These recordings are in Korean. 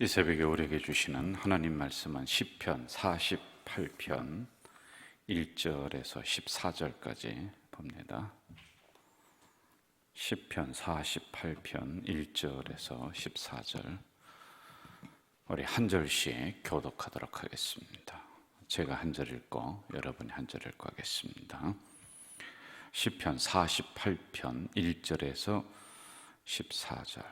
이 새벽에 우리에게 주시는 하나님 말씀은 시편 48편 1절에서 14절까지 봅니다. 시편 48편 1절에서 14절 우리 한 절씩 교독하도록 하겠습니다. 제가 한 절 읽고 여러분이 한 절 읽고 하겠습니다. 시편 48편 1절에서 14절.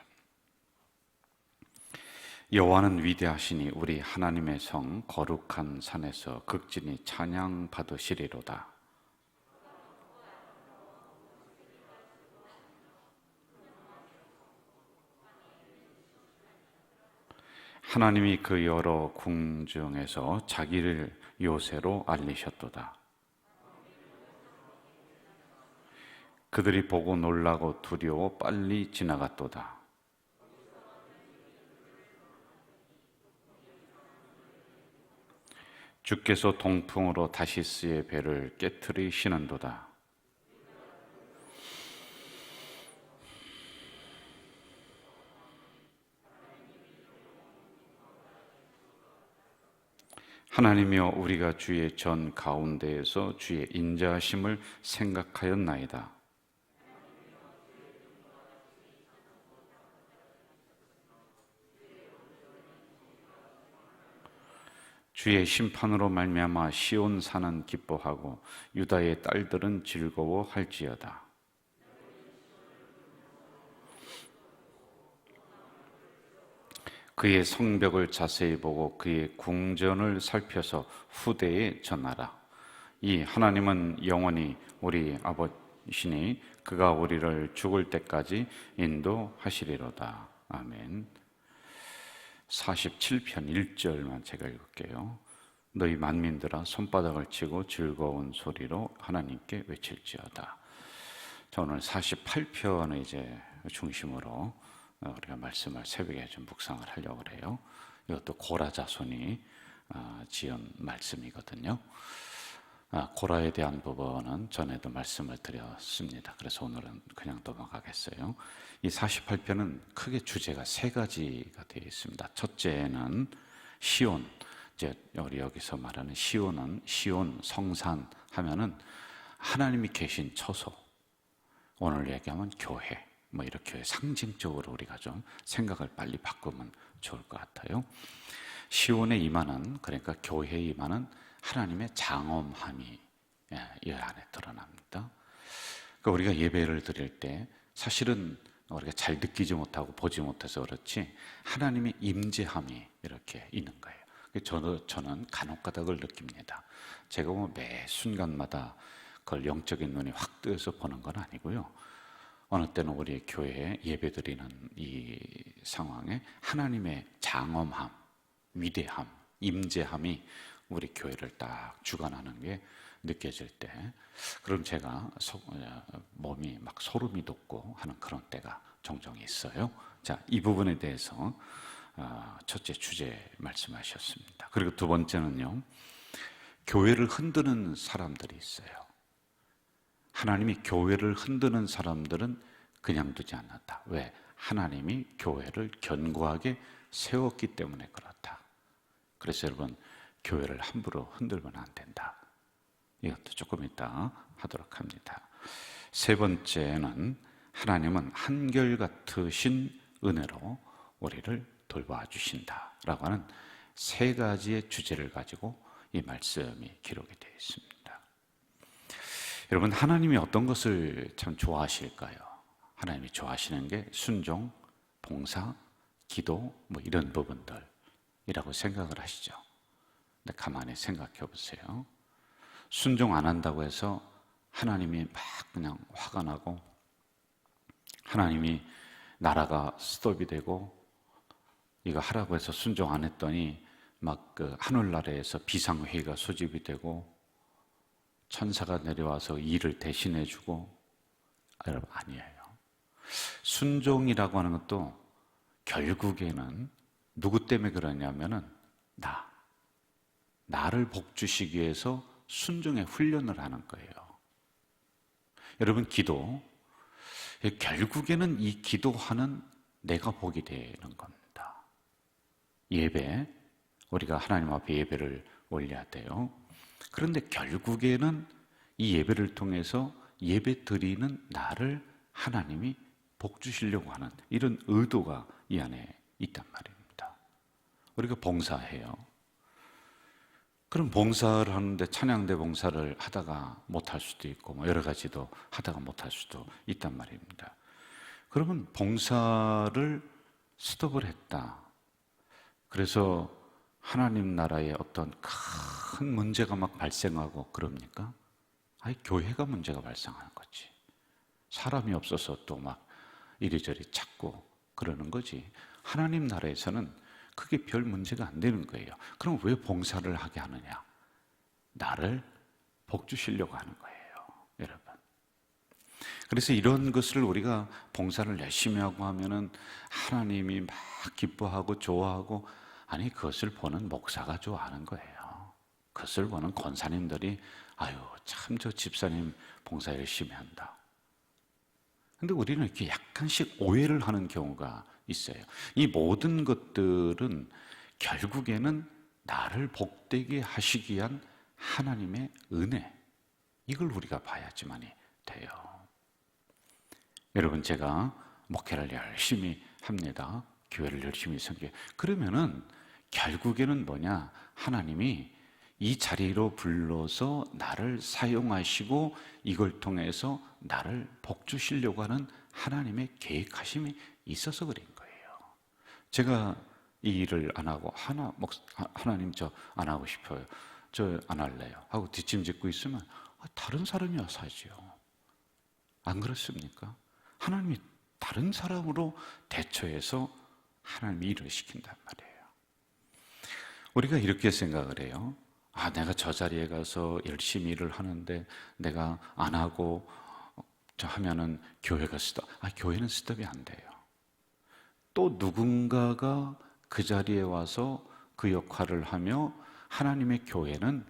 여호와는 위대하시니 우리 하나님의 성 거룩한 산에서 극진히 찬양 받으시리로다. 하나님이 그 여러 궁중에서 자기를 요새로 알리셨도다. 그들이 보고 놀라고 두려워 빨리 지나갔도다. 주께서 동풍으로 다시스의 배를 깨트리시는도다. 하나님이여, 우리가 주의 전 가운데에서 주의 인자하심을 생각하였나이다. 주의 심판으로 말미암아 시온 산은 기뻐하고 유다의 딸들은 즐거워할지어다. 그의 성벽을 자세히 보고 그의 궁전을 살펴서 후대에 전하라. 이 하나님은 영원히 우리 아버지시니 그가 우리를 죽을 때까지 인도하시리로다. 아멘. 47편 1절만 제가 읽을게요. 너희 만민들아 손바닥을 치고 즐거운 소리로 하나님께 외칠지어다. 자, 오늘 48편을 이제 중심으로 우리가 말씀을 새벽에 좀 묵상을 하려고 그래요. 이것도 고라 자손이 지은 말씀이거든요. 고라에 대한 부분은 전에도 말씀을 드렸습니다. 그래서 오늘은 그냥 넘어가겠어요. 이 48편은 크게 주제가 세 가지가 되어 있습니다. 첫째는 시온, 이제 우리 여기서 말하는 시온은 시온 성산 하면은 하나님이 계신 처소, 오늘 얘기하면 교회, 뭐 이렇게 상징적으로 우리가 좀 생각을 빨리 바꾸면 좋을 것 같아요. 시온에 임하는, 그러니까 교회에 임하는 하나님의 장엄함이 이 안에 드러납니다. 그러니까 우리가 예배를 드릴 때 사실은 우리가 잘 느끼지 못하고 보지 못해서 그렇지 하나님의 임재함이 이렇게 있는 거예요. 저는 간혹가다 그걸 느낍니다. 제가 뭐 매 순간마다 그걸 영적인 눈이 확 뜨여서 보는 건 아니고요. 어느 때는 우리 교회에 예배드리는 이 상황에 하나님의 장엄함, 위대함, 임재함이 우리 교회를 딱 주관하는 게 느껴질 때, 그럼 제가 몸이 막 소름이 돋고 하는 그런 때가 종종 있어요. 자, 이 부분에 대해서 첫째 주제 말씀하셨습니다. 그리고 두 번째는요, 교회를 흔드는 사람들이 있어요. 하나님이 교회를 흔드는 사람들은 그냥 두지 않았다. 왜? 하나님이 교회를 견고하게 세웠기 때문에 그렇다. 그래서 여러분, 교회를 함부로 흔들면 안 된다. 이것도 조금 이따 하도록 합니다. 세 번째는 하나님은 한결같으신 은혜로 우리를 돌봐주신다라고 하는 세 가지의 주제를 가지고 이 말씀이 기록이 되어 있습니다. 여러분, 하나님이 어떤 것을 참 좋아하실까요? 하나님이 좋아하시는 게 순종, 봉사, 기도 뭐 이런 부분들이라고 생각을 하시죠. 근데 가만히 생각해 보세요. 순종 안 한다고 해서 하나님이 막 그냥 화가 나고 하나님이 나라가 스톱이 되고 이거 하라고 해서 순종 안 했더니 막 그 하늘나라에서 비상회의가 소집이 되고 천사가 내려와서 일을 대신해 주고, 여러분, 아니에요. 순종이라고 하는 것도 결국에는 누구 때문에 그러냐면은 나를 복주시기 위해서 순종의 훈련을 하는 거예요. 여러분, 기도, 결국에는 이 기도하는 내가 복이 되는 겁니다. 예배, 우리가 하나님 앞에 예배를 올려야 돼요. 그런데 결국에는 이 예배를 통해서 예배 드리는 나를 하나님이 복 주시려고 하는 이런 의도가 이 안에 있단 말입니다. 우리가 봉사해요. 그럼 봉사를 하는데 찬양대 봉사를 하다가 못할 수도 있고 뭐 여러 가지도 하다가 못할 수도 있단 말입니다. 그러면 봉사를 스톱을 했다. 그래서 하나님 나라에 어떤 큰 문제가 막 발생하고 그럽니까? 아니, 교회가 문제가 발생하는 거지. 사람이 없어서 또 막 이리저리 찾고 그러는 거지. 하나님 나라에서는 그게 별 문제가 안 되는 거예요. 그럼 왜 봉사를 하게 하느냐? 나를 복 주시려고 하는 거예요, 여러분. 그래서 이런 것을 우리가 봉사를 열심히 하고 하면은 하나님이 막 기뻐하고 좋아하고, 아니, 그것을 보는 목사가 좋아하는 거예요. 그것을 보는 권사님들이 아유, 참 저 집사님 봉사 열심히 한다. 근데 우리는 이렇게 약간씩 오해를 하는 경우가 있어요. 이 모든 것들은 결국에는 나를 복되게 하시기 위한 하나님의 은혜, 이걸 우리가 봐야지만이 돼요. 여러분, 제가 목회를 열심히 합니다. 교회를 열심히 섬겨요. 그러면은 결국에는 뭐냐? 하나님이 이 자리로 불러서 나를 사용하시고 이걸 통해서 나를 복 주시려고 하는 하나님의 계획하심이 있어서 그런 거예요. 제가 이 일을 안 하고 하나님 저 안 하고 싶어요, 저 안 할래요 하고 뒷짐짓고 있으면 다른 사람이 와서 하죠. 안 그렇습니까? 하나님이 다른 사람으로 대처해서 하나님이 일을 시킨단 말이에요. 우리가 이렇게 생각을 해요. 내가 저 자리에 가서 열심히 일을 하는데 내가 안 하고 하면은 교회가 스톱. 교회는 스톱이 안 돼요. 또 누군가가 그 자리에 와서 그 역할을 하며 하나님의 교회는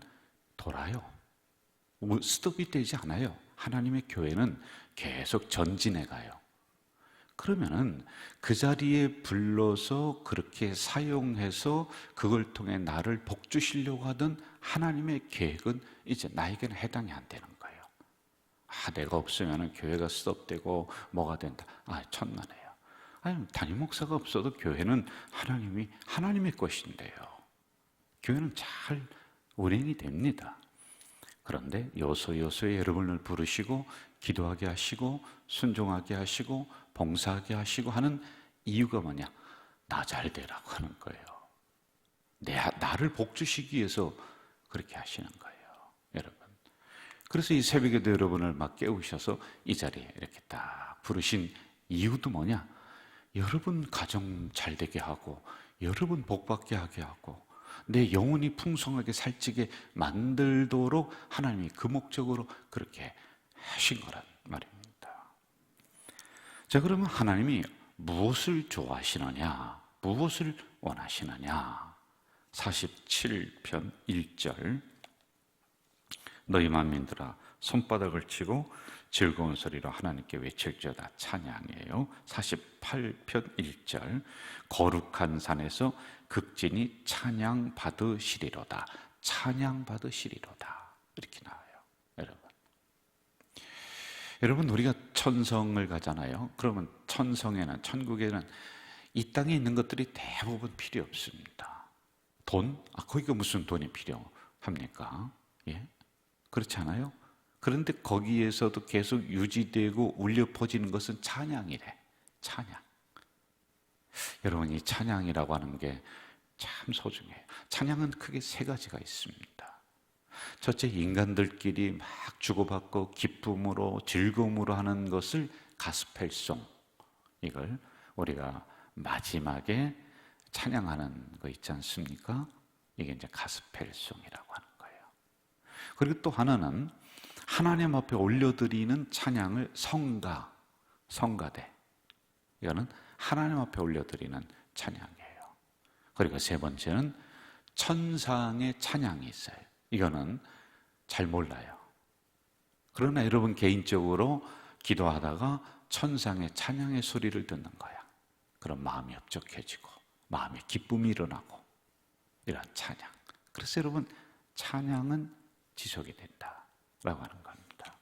돌아요. 스톱이 되지 않아요. 하나님의 교회는 계속 전진해 가요. 그러면은 그 자리에 불러서 그렇게 사용해서 그걸 통해 나를 복 주시려고 하던 하나님의 계획은 이제 나에게는 해당이 안 되는 거예요. 내가 없으면 교회가 스톱되고 뭐가 된다. 천만에요. 담임 목사가 없어도 교회는 하나님의 것인데요. 교회는 잘 운행이 됩니다. 그런데 요소요소에 여러분을 부르시고 기도하게 하시고 순종하게 하시고 봉사하게 하시고 하는 이유가 뭐냐? 나 잘 되라고 하는 거예요. 나를 복 주시기 위해서 그렇게 하시는 거예요, 여러분. 그래서 이 새벽에도 여러분을 막 깨우셔서 이 자리에 이렇게 딱 부르신 이유도 뭐냐? 여러분 가정 잘 되게 하고 여러분 복 받게 하게 하고 내 영혼이 풍성하게 살찌게 만들도록 하나님이 그 목적으로 그렇게 하신 거란 말입니다. 자, 그러면 하나님이 무엇을 좋아하시느냐? 무엇을 원하시느냐? 47편 1절, 너희 만민들아 손바닥을 치고 즐거운 소리로 하나님께 외칠지어다. 찬양이에요. 48편 1절, 거룩한 산에서 극진히 찬양 받으시리로다. 찬양 받으시리로다. 이렇게 나와요, 여러분, 우리가 천성을 가잖아요. 그러면 천성에는, 천국에는 이 땅에 있는 것들이 대부분 필요 없습니다. 돈? 거기가 무슨 돈이 필요합니까? 예? 그렇지 않아요? 그런데 거기에서도 계속 유지되고 울려 퍼지는 것은 찬양이래. 찬양. 여러분, 이 찬양이라고 하는 게 참 소중해요. 찬양은 크게 세 가지가 있습니다. 첫째, 인간들끼리 막 주고받고 기쁨으로 즐거움으로 하는 것을 가스펠송, 이걸 우리가 마지막에 찬양하는 거 있지 않습니까? 이게 이제 가스펠송이라고 하는 거예요. 그리고 또 하나는 하나님 앞에 올려드리는 찬양을 성가대, 이거는 하나님 앞에 올려드리는 찬양이에요. 그리고 세 번째는 천상의 찬양이 있어요. 이거는 잘 몰라요. 그러나 여러분 개인적으로 기도하다가 천상의 찬양의 소리를 듣는 거야. 그럼 마음이 흡족해지고 마음에 기쁨이 일어나고 이런 찬양. 그래서 여러분, 찬양은 지속이 된다라고 하는 겁니다.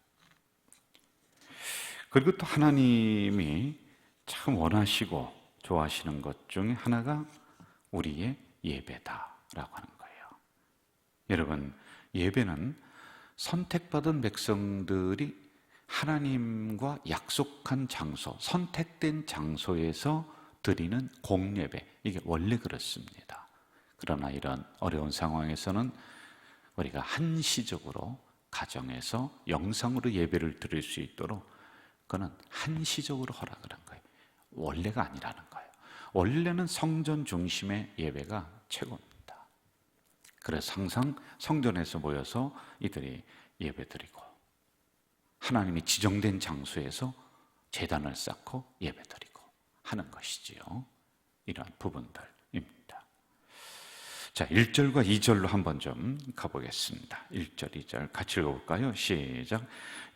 그리고 또 하나님이 참 원하시고 좋아하시는 것 중에 하나가 우리의 예배다라고 하는 거예요. 여러분, 예배는 선택받은 백성들이 하나님과 약속한 장소, 선택된 장소에서 드리는 공예배, 이게 원래 그렇습니다. 그러나 이런 어려운 상황에서는 우리가 한시적으로 가정에서 영상으로 예배를 드릴 수 있도록 그거는 한시적으로 허락을 한 거예요. 원래가 아니라는 거예요. 원래는 성전 중심의 예배가 최고입니다. 그래서 항상 성전에서 모여서 이들이 예배드리고 하나님이 지정된 장소에서 제단을 쌓고 예배드리고 하는 것이지요. 이러한 부분들입니다. 자, 1절과 2절로 한번 좀 가보겠습니다. 1절, 2절 같이 읽어볼까요? 시작.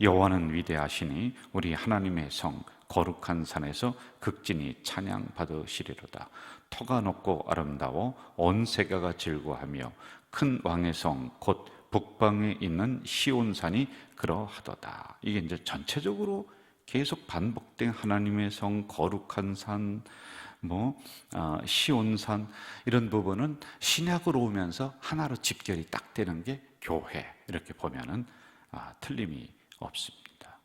여호와는 위대하시니 우리 하나님의 성 거룩한 산에서 극진히 찬양 받으시리로다. 터가 높고 아름다워 온 세계가 즐거워하며 큰 왕의 성 곧 북방에 있는 시온산이 그러하도다. 이게 이제 전체적으로 계속 반복된 하나님의 성, 거룩한 산, 시온산 이런 부분은 신약으로 오면서 하나로 집결이 딱 되는 게 교회, 이렇게 보면은 틀림이 없습니다.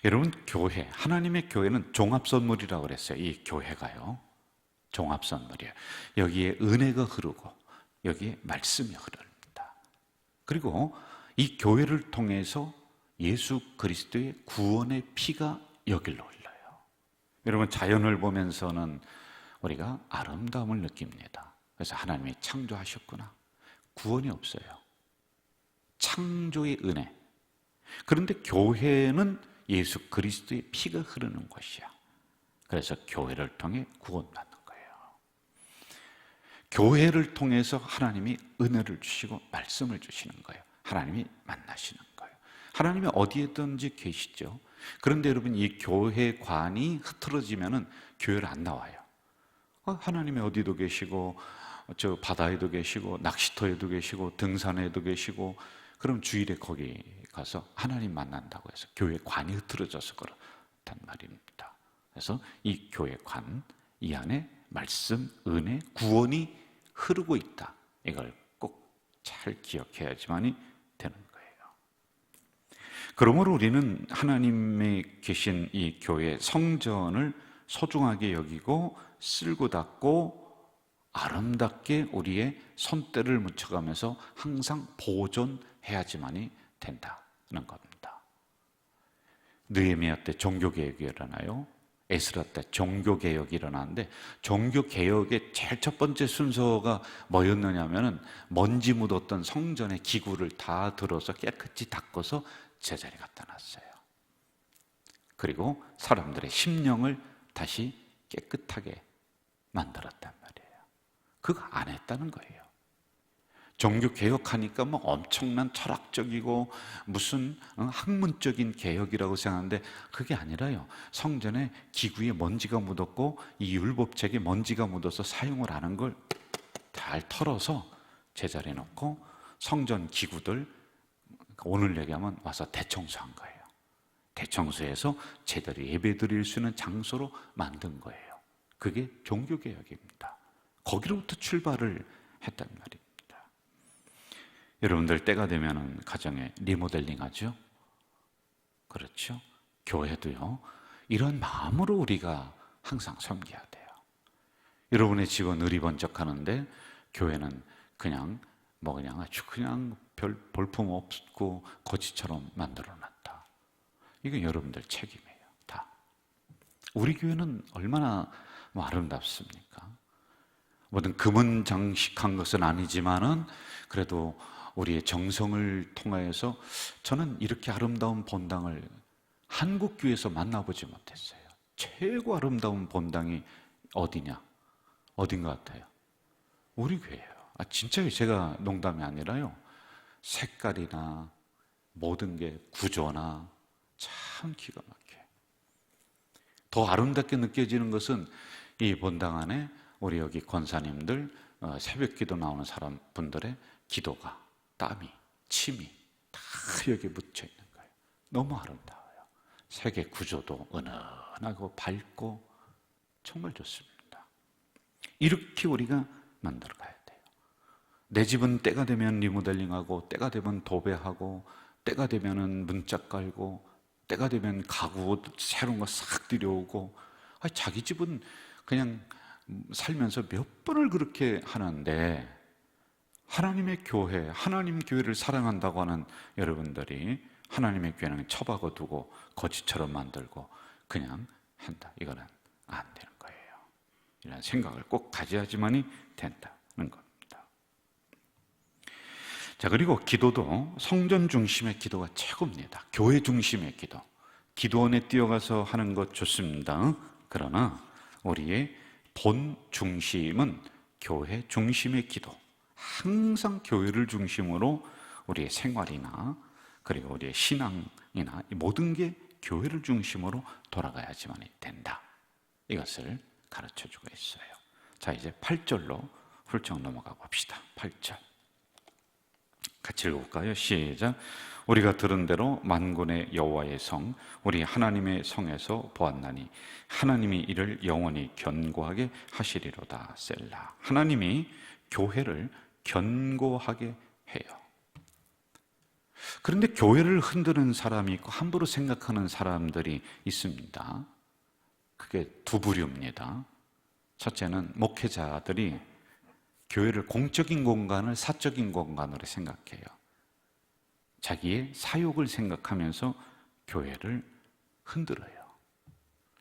여러분, 교회, 하나님의 교회는 종합선물이라고 그랬어요. 이 교회가요, 종합선물이에요. 여기에 은혜가 흐르고 여기에 말씀이 흐릅니다. 그리고 이 교회를 통해서 예수 그리스도의 구원의 피가 여기로 흘러요. 여러분, 자연을 보면서는 우리가 아름다움을 느낍니다. 그래서 하나님이 창조하셨구나. 구원이 없어요. 창조의 은혜. 그런데 교회는 예수 그리스도의 피가 흐르는 곳이야. 그래서 교회를 통해 구원받는 거예요. 교회를 통해서 하나님이 은혜를 주시고 말씀을 주시는 거예요. 하나님이 만나시는 거예요. 하나님이 어디에든지 계시죠. 그런데 여러분, 이 교회관이 흐트러지면은 교회를 안 나와요. 하나님이 어디도 계시고 저 바다에도 계시고 낚시터에도 계시고 등산에도 계시고, 그럼 주일에 거기 가서 하나님 만난다고 해서 교회관이 흐트러져서 그렇단 말입니다. 그래서 이 교회관, 이 안에 말씀, 은혜, 구원이 흐르고 있다. 이걸 꼭 잘 기억해야지만이 되는 거예요. 그러므로 우리는 하나님의 계신 이 교회 성전을 소중하게 여기고 쓸고 닦고 아름답게 우리의 손때를 묻혀가면서 항상 보존해야지만이 된다는 겁니다. 느헤미야 때 종교개혁이 일어나요. 에스라 때 종교개혁이 일어나는데, 종교개혁의 제일 첫 번째 순서가 뭐였느냐면은 먼지 묻었던 성전의 기구를 다 들어서 깨끗이 닦아서 제자리에 갖다 놨어요. 그리고 사람들의 심령을 다시 깨끗하게 만들었단 말이에요. 그거 안 했다는 거예요. 종교 개혁하니까 뭐 엄청난 철학적이고 무슨 학문적인 개혁이라고 생각하는데 그게 아니라요. 성전에 기구에 먼지가 묻었고 이 율법책에 먼지가 묻어서 사용을 안 한 걸 잘 털어서 제자리에 놓고 성전 기구들, 오늘 얘기하면 와서 대청소한 거예요. 대청소해서 제대로 예배드릴 수 있는 장소로 만든 거예요. 그게 종교개혁입니다. 거기로부터 출발을 했단 말입니다. 여러분들 때가 되면 가정에 리모델링 하죠? 그렇죠? 교회도요, 이런 마음으로 우리가 항상 섬겨야 돼요. 여러분의 집은 의리번쩍하는데 교회는 그냥 아주 그냥 별 볼품 없고 거지처럼 만들어 놨다. 이건 여러분들 책임이에요. 다. 우리 교회는 얼마나 아름답습니까? 뭐든 금은 장식한 것은 아니지만은 그래도 우리의 정성을 통하여서 저는 이렇게 아름다운 본당을 한국 교회에서 만나보지 못했어요. 최고 아름다운 본당이 어디냐? 어딘 것 같아요? 우리 교회예요. 진짜요. 제가 농담이 아니라요. 색깔이나 모든 게 구조나 참 기가 막혀요. 더 아름답게 느껴지는 것은 이 본당 안에 우리 여기 권사님들 새벽 기도 나오는 사람 분들의 기도가, 땀이, 침이 다 여기 묻혀 있는 거예요. 너무 아름다워요. 세계 구조도 은은하고 밝고 정말 좋습니다. 이렇게 우리가 만들어 가야 돼요. 내 집은 때가 되면 리모델링하고, 때가 되면 도배하고, 때가 되면 문짝 깔고, 때가 되면 가구 새로운 거 싹 들여오고, 자기 집은 그냥 살면서 몇 번을 그렇게 하는데, 하나님의 교회, 하나님 교회를 사랑한다고 하는 여러분들이 하나님의 교회는 처박아 두고 거지처럼 만들고 그냥 한다. 이거는 안 되는 거예요. 이런 생각을 꼭 가져야지만이 된다는 겁니다. 자, 그리고 기도도 성전 중심의 기도가 최고입니다. 교회 중심의 기도. 기도원에 뛰어가서 하는 것 좋습니다. 그러나 우리의 본 중심은 교회 중심의 기도. 항상 교회를 중심으로 우리의 생활이나 그리고 우리의 신앙이나 모든 게 교회를 중심으로 돌아가야지만 된다. 이것을 가르쳐주고 있어요. 자, 이제 8절로 훌쩍 넘어가 봅시다. 8절 같이 읽어볼까요? 시작. 우리가 들은 대로 만군의 여호와의 성, 우리 하나님의 성에서 보았나니 하나님이 이를 영원히 견고하게 하시리로다. 셀라. 하나님이 교회를 견고하게 해요. 그런데 교회를 흔드는 사람이 있고 함부로 생각하는 사람들이 있습니다. 그게 두 부류입니다. 첫째는 목회자들이 교회를 공적인 공간을 사적인 공간으로 생각해요. 자기의 사욕을 생각하면서 교회를 흔들어요.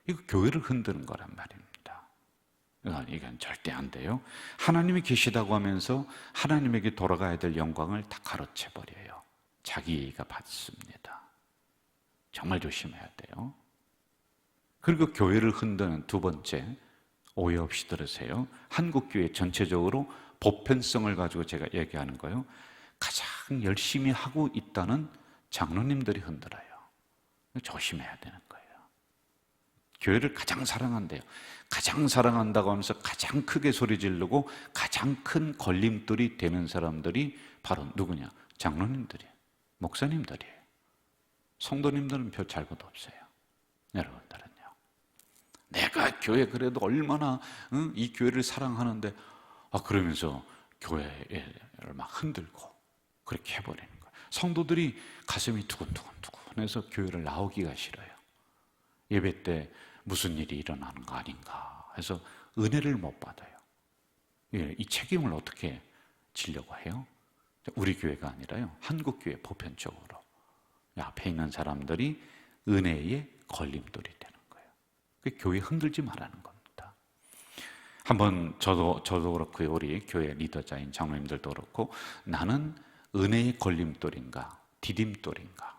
이거 교회를 흔드는 거란 말입니다. 이건 절대 안 돼요. 하나님이 계시다고 하면서 하나님에게 돌아가야 될 영광을 다 가로채버려요. 자기가 받습니다. 정말 조심해야 돼요. 그리고 교회를 흔드는 두 번째, 오해 없이 들으세요. 한국교회 전체적으로 보편성을 가지고 제가 얘기하는 거예요. 가장 열심히 하고 있다는 장로님들이 흔들어요. 조심해야 되는 거예요. 교회를 가장 사랑한대요. 가장 사랑한다고 하면서 가장 크게 소리 지르고 가장 큰 걸림돌이 되는 사람들이 바로 누구냐? 장로님들이에요. 목사님들이에요. 성도님들은 별 잘못 없어요. 여러분들은요. 내가 교회 그래도 얼마나 이 교회를 사랑하는데 그러면서 교회를 막 흔들고 그렇게 해버리는 거예요. 성도들이 가슴이 두근두근해서 교회를 나오기가 싫어요. 예배 때 무슨 일이 일어나는 거 아닌가 해서 은혜를 못 받아요. 이 책임을 어떻게 지려고 해요? 우리 교회가 아니라요, 한국교회 보편적으로 앞에 있는 사람들이 은혜의 걸림돌이 되는 거예요. 교회 흔들지 말라는 겁니다. 한번 저도 그렇고요, 우리 교회 리더자인 장로님들도 그렇고, 나는 은혜의 걸림돌인가 디딤돌인가,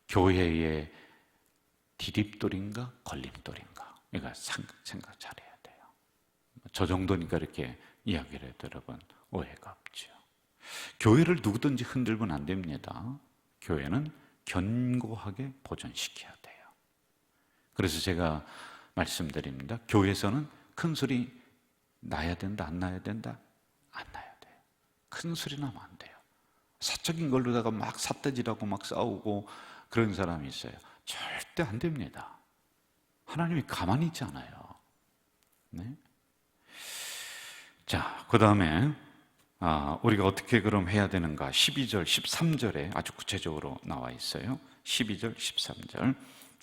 교회의 디딤돌인가 걸림돌인가, 이거 생각 잘해야 돼요. 저 정도니까 이렇게 이야기를 해도 여러분 오해가 없죠. 교회를 누구든지 흔들면 안 됩니다. 교회는 견고하게 보존시켜야 돼요. 그래서 제가 말씀드립니다. 교회에서는 큰 소리 나야 된다, 안 나야 된다? 안 나야 돼요. 큰 소리 나면 안 돼요. 사적인 걸로다가 막 삿대질하고 막 싸우고 그런 사람이 있어요. 절대 안 됩니다. 하나님이 가만히 있지 않아요. 네? 자, 그 다음에 우리가 어떻게 그럼 해야 되는가? 12절, 13절에 아주 구체적으로 나와 있어요. 12절, 13절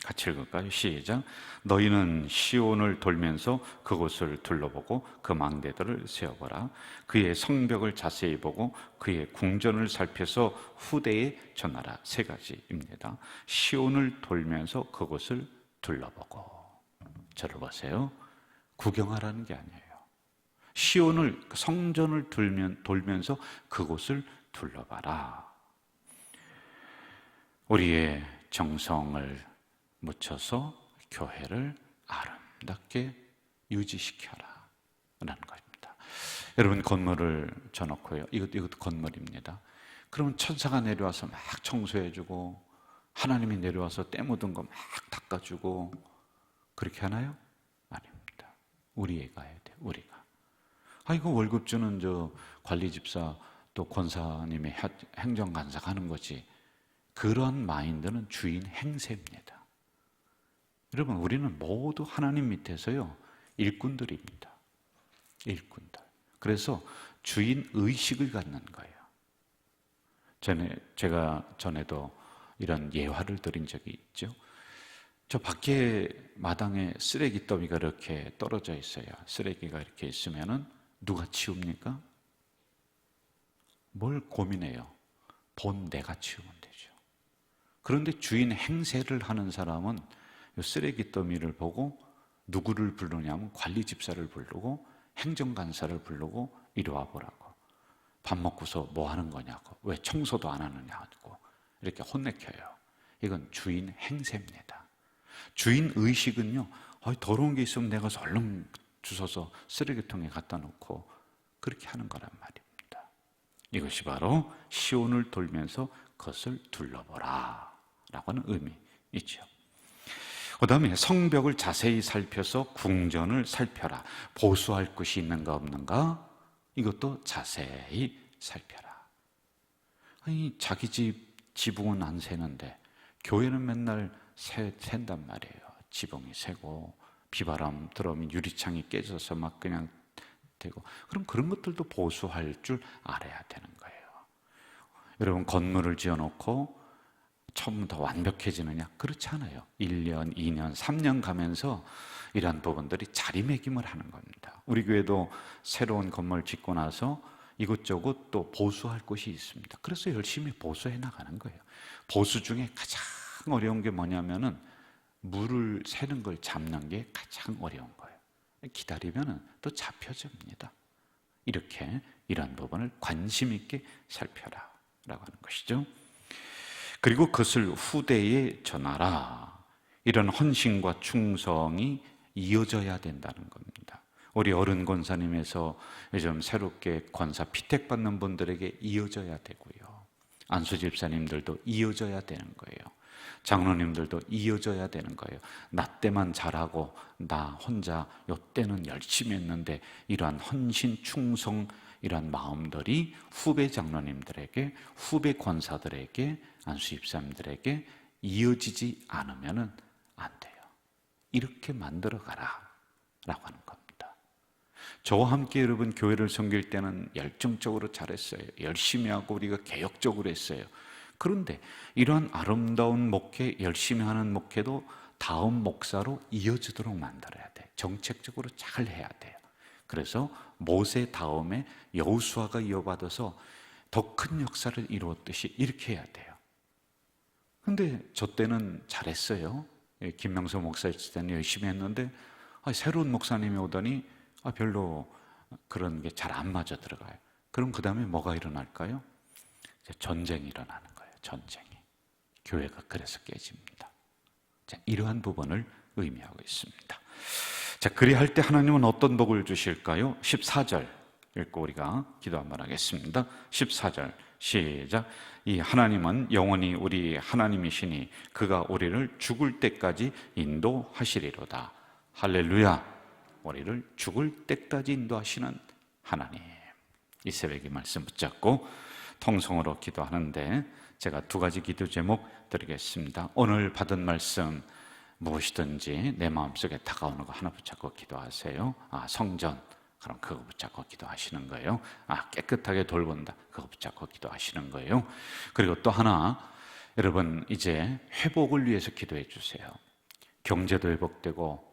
같이 읽을까요? 시작. 너희는 시온을 돌면서 그곳을 둘러보고 그 망대들을 세어보라. 그의 성벽을 자세히 보고 그의 궁전을 살펴서 후대에 전하라. 세 가지입니다. 시온을 돌면서 그곳을 둘러보고. 저를 보세요. 구경하라는 게 아니에요. 시온을, 성전을 돌면서 그곳을 둘러봐라. 우리의 정성을 묻혀서 교회를 아름답게 유지시켜라 라는 것입니다. 여러분, 건물을 져놓고요, 이것도 건물입니다. 그러면 천사가 내려와서 막 청소해주고 하나님이 내려와서 때 묻은 거 막 닦아주고 그렇게 하나요? 아닙니다. 우리가 해야 돼. 우리가. 이거 월급 주는 저 관리집사 또 권사님의 행정간사가 하는 거지. 그런 마인드는 주인 행세입니다. 여러분, 우리는 모두 하나님 밑에서요, 일꾼들입니다. 일꾼들. 그래서 주인 의식을 갖는 거예요. 제가 전에도 이런 예화를 드린 적이 있죠. 저 밖에 마당에 쓰레기 더미가 이렇게 떨어져 있어요. 쓰레기가 이렇게 있으면은 누가 치웁니까? 뭘 고민해요? 본 내가 치우면 되죠. 그런데 주인 행세를 하는 사람은 이 쓰레기 더미를 보고 누구를 부르냐면 관리집사를 부르고 행정간사를 부르고 이리 와보라고. 밥 먹고서 뭐 하는 거냐고. 왜 청소도 안 하느냐고. 이렇게 혼내켜요. 이건 주인 행세입니다. 주인 의식은요, 더러운 게 있으면 내가 얼른 주워서 쓰레기통에 갖다 놓고 그렇게 하는 거란 말입니다. 이것이 바로 시온을 돌면서 그것을 둘러보라 라고 하는 의미이죠. 그 다음에 성벽을 자세히 살펴서 궁전을 살펴라. 보수할 것이 있는가 없는가? 이것도 자세히 살펴라. 자기 집 지붕은 안 새는데 교회는 맨날 샌단 말이에요. 지붕이 새고 비바람 들어오면 유리창이 깨져서 막 그냥 되고. 그럼 그런 것들도 보수할 줄 알아야 되는 거예요. 여러분, 건물을 지어놓고 처음부터 완벽해지느냐? 그렇지 않아요. 1년, 2년, 3년 가면서 이러한 부분들이 자리매김을 하는 겁니다. 우리 교회도 새로운 건물 짓고 나서 이것저것 또 보수할 곳이 있습니다. 그래서 열심히 보수해 나가는 거예요. 보수 중에 가장 어려운 게 뭐냐면은 물을 새는 걸 잡는 게 가장 어려운 거예요. 기다리면은 또 잡혀집니다. 이렇게 이런 부분을 관심 있게 살펴라 라고 하는 것이죠. 그리고 그것을 후대에 전하라. 이런 헌신과 충성이 이어져야 된다는 겁니다. 우리 어른 권사님에서 요즘 새롭게 권사 피택 받는 분들에게 이어져야 되고요. 안수 집사님들도 이어져야 되는 거예요. 장로님들도 이어져야 되는 거예요. 나 때만 잘하고 나 혼자 요 때는 열심히 했는데 이러한 헌신, 충성, 이러한 마음들이 후배 장로님들에게, 후배 권사들에게, 안수 집사님들에게 이어지지 않으면 안 돼요. 이렇게 만들어 가라 라고 하는 겁니다. 저와 함께 여러분 교회를 섬길 때는 열정적으로 잘했어요. 열심히 하고 우리가 개혁적으로 했어요. 그런데 이러한 아름다운 목회, 열심히 하는 목회도 다음 목사로 이어지도록 만들어야 돼. 정책적으로 잘 해야 돼요. 그래서 모세 다음에 여호수아가 이어받아서 더 큰 역사를 이루었듯이 이렇게 해야 돼요. 근데 저 때는 잘했어요. 김명수 목사 있을 때는 열심히 했는데 새로운 목사님이 오더니 별로 그런 게 잘 안 맞아 들어가요. 그럼 그 다음에 뭐가 일어날까요? 전쟁이 일어나는 거예요. 전쟁이. 교회가 그래서 깨집니다. 자, 이러한 부분을 의미하고 있습니다. 자, 그리할 때 하나님은 어떤 복을 주실까요? 14절 읽고 우리가 기도 한번 하겠습니다. 14절 시작. 이 하나님은 영원히 우리 하나님이시니 그가 우리를 죽을 때까지 인도하시리로다. 할렐루야. 우리를 죽을 때까지 인도하시는 하나님. 이 새벽에 말씀 붙잡고 통성으로 기도하는데 제가 두 가지 기도 제목 드리겠습니다. 오늘 받은 말씀 무엇이든지 내 마음속에 다가오는 거 하나 붙잡고 기도하세요. 성전, 그럼 그거 붙잡고 기도하시는 거예요. 깨끗하게 돌본다, 그거 붙잡고 기도하시는 거예요. 그리고 또 하나, 여러분 이제 회복을 위해서 기도해 주세요. 경제도 회복되고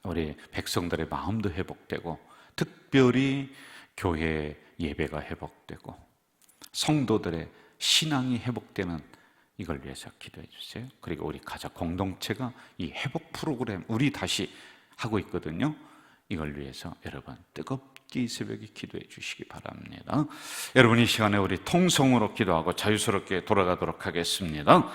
우리 백성들의 마음도 회복되고 특별히 교회 예배가 회복되고 성도들의 신앙이 회복되는 이걸 위해서 기도해 주세요. 그리고 우리 가족 공동체가 이 회복 프로그램 우리 다시 하고 있거든요. 이걸 위해서 여러분 뜨겁게 이 새벽에 기도해 주시기 바랍니다. 여러분 이 시간에 우리 통성으로 기도하고 자유스럽게 돌아가도록 하겠습니다.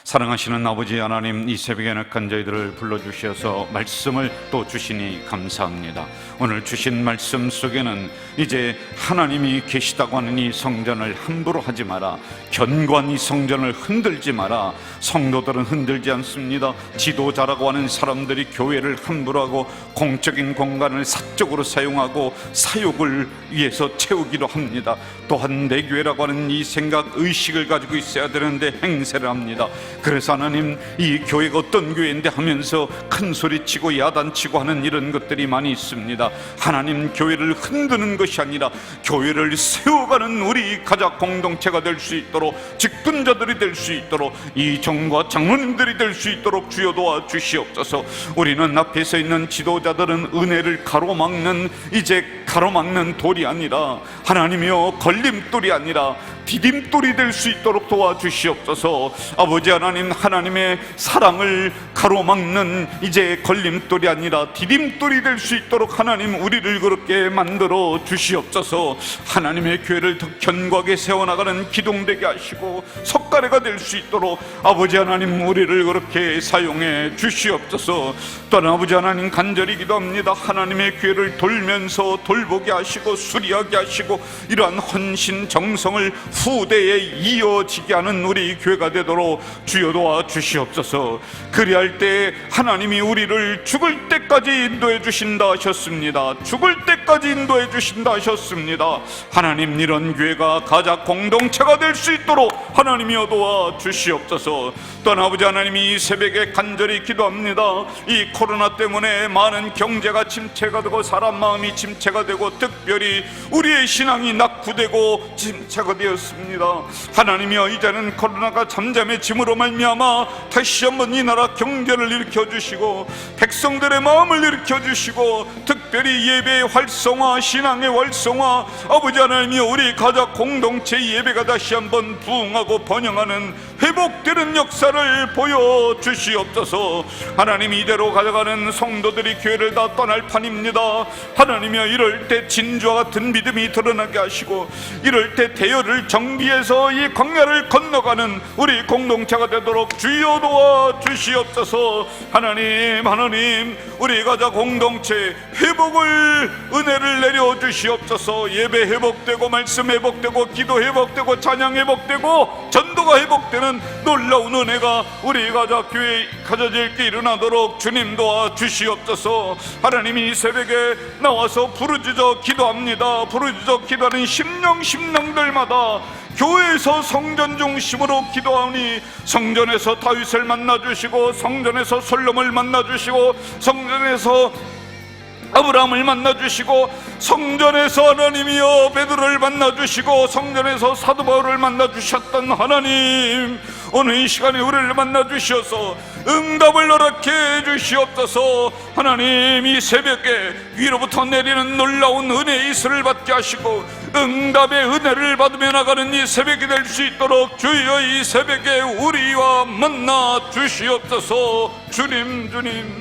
사랑하시는 아버지 하나님, 이 새벽에 연약한 저희들을 불러주셔서 말씀을 또 주시니 감사합니다. 오늘 주신 말씀 속에는 이제 하나님이 계시다고 하는 이 성전을 함부로 하지 마라, 견고한 이 성전을 흔들지 마라. 성도들은 흔들지 않습니다. 지도자라고 하는 사람들이 교회를 함부로 하고 공적인 공간을 사적으로 사용하고 사욕을 위해서 채우기도 합니다. 또한 내 교회라고 하는 이 생각, 의식을 가지고 있어야 되는데 행세를 합니다. 그래서 하나님, 이 교회가 어떤 교회인데 하면서 큰 소리치고 야단치고 하는 이런 것들이 많이 있습니다. 하나님, 교회를 흔드는 것이 아니라 교회를 세워가는 우리 가족 공동체가 될 수 있도록, 직분자들이 될 수 있도록, 이 정과 장로님들이 될 수 있도록 주여 도와 주시옵소서. 우리는 앞에 서 있는 지도자들은 은혜를 가로막는, 이제 가로막는 돌이 아니라, 하나님이여 걸림돌이 아니라 디딤돌이 될 수 있도록 도와주시옵소서. 아버지 하나님, 하나님의 사랑을 가로막는 이제 걸림돌이 아니라 디딤돌이 될 수 있도록 하나님 우리를 그렇게 만들어 주시옵소서. 하나님의 교회를 더 견고하게 세워나가는 기둥되게 하시고 석가래가 될 수 있도록 아버지 하나님 우리를 그렇게 사용해 주시옵소서. 또한 아버지 하나님, 간절히 기도합니다. 하나님의 교회를 돌면서 돌보게 하시고 수리하게 하시고 이러한 헌신 정성을 후대에 이어지게 하는 우리 교회가 되도록 주여 도와 주시옵소서. 그리할 때 하나님이 우리를 죽을 때까지 인도해 주신다 하셨습니다. 죽을 때까지 인도해 주신다 하셨습니다. 하나님, 이런 교회가 가족 공동체가 될 수 있도록 하나님이여 도와 주시옵소서. 또한 아버지 하나님이 이 새벽에 간절히 기도합니다. 이 코로나 때문에 많은 경제가 침체가 되고 사람 마음이 침체가 되고 특별히 우리의 신앙이 낙후되고 침체가 되었습니다. 하나님이여, 이제는 코로나가 잠잠해짐으로 말미암아 다시 한번 이 나라 경제를 일으켜 주시고 백성들의 마음을 일으켜 주시고 특별히 예배의 활성화, 신앙의 활성화, 아버지 하나님이여 우리 가족 공동체 예배가 다시 한번 부흥하고 번영하는 회복되는 역사를 보여주시옵소서. 하나님, 이대로 가져가는 성도들이 교회를 다 떠날 판입니다. 하나님이여, 이럴 때 진주와 같은 믿음이 드러나게 하시고 이럴 때 대열을 정비해서 이 광야를 건너가는 우리 공동체가 되도록 주여 도와 주시옵소서. 하나님, 하나님, 우리 가족 공동체 회복을, 은혜를 내려 주시옵소서. 예배 회복되고 말씀 회복되고 기도 회복되고 찬양 회복되고 전도가 회복되는 놀라운 은혜가 우리 가족 교회에 가져질 게 일어나도록 주님 도와 주시옵소서. 하나님이 이 새벽에 나와서 부르짖어 기도합니다. 부르짖어 기도하는 심령들마다 교회에서 성전 중심으로 기도하니 성전에서 다윗을 만나주시고 성전에서 솔로몬을 만나주시고 성전에서 아브라함을 만나주시고 성전에서 하나님이여 베드로를 만나주시고 성전에서 사도 바울을 만나주셨던 하나님, 오늘 이 시간에 우리를 만나주셔서 응답을 허락해 주시옵소서. 하나님, 이 새벽에 위로부터 내리는 놀라운 은혜의 이슬을 받게 하시고 응답의 은혜를 받으며 나가는 이 새벽이 될 수 있도록 주여 이 새벽에 우리와 만나 주시옵소서. 주님, 주님.